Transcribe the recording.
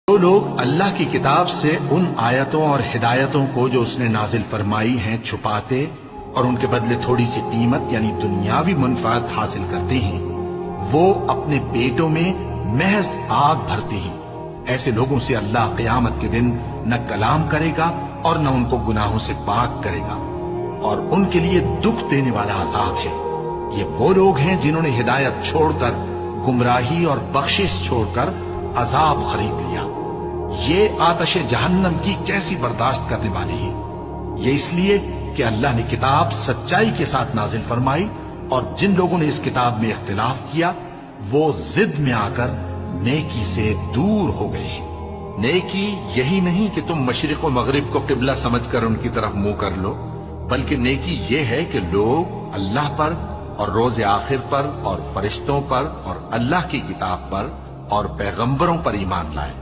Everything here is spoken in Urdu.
جو لوگ اللہ کی کتاب سے ان آیتوں اور ہدایتوں کو جو اس نے نازل فرمائی ہیں چھپاتے اور ان کے بدلے تھوڑی سی قیمت یعنی دنیاوی منفعت حاصل کرتے ہیں، وہ اپنے پیٹوں میں محض آگ بھرتے ہیں۔ ایسے لوگوں سے اللہ قیامت کے دن نہ کلام کرے گا اور نہ ان کو گناہوں سے پاک کرے گا، اور ان کے لیے دکھ دینے والا عذاب ہے۔ یہ وہ لوگ ہیں جنہوں نے ہدایت چھوڑ کر گمراہی اور بخشش چھوڑ کر عذاب خرید لیا۔ یہ آتش جہنم کی کیسی برداشت کرنے والے ہیں۔ یہ اس لیے کہ اللہ نے کتاب سچائی کے ساتھ نازل فرمائی، اور جن لوگوں نے اس کتاب میں اختلاف کیا وہ ضد میں آ کر نیکی سے دور ہو گئے ہیں۔ نیکی یہی نہیں کہ تم مشرق و مغرب کو قبلہ سمجھ کر ان کی طرف منہ کر لو، بلکہ نیکی یہ ہے کہ لوگ اللہ پر اور روز آخر پر اور فرشتوں پر اور اللہ کی کتاب پر اور پیغمبروں پر ایمان لائیں۔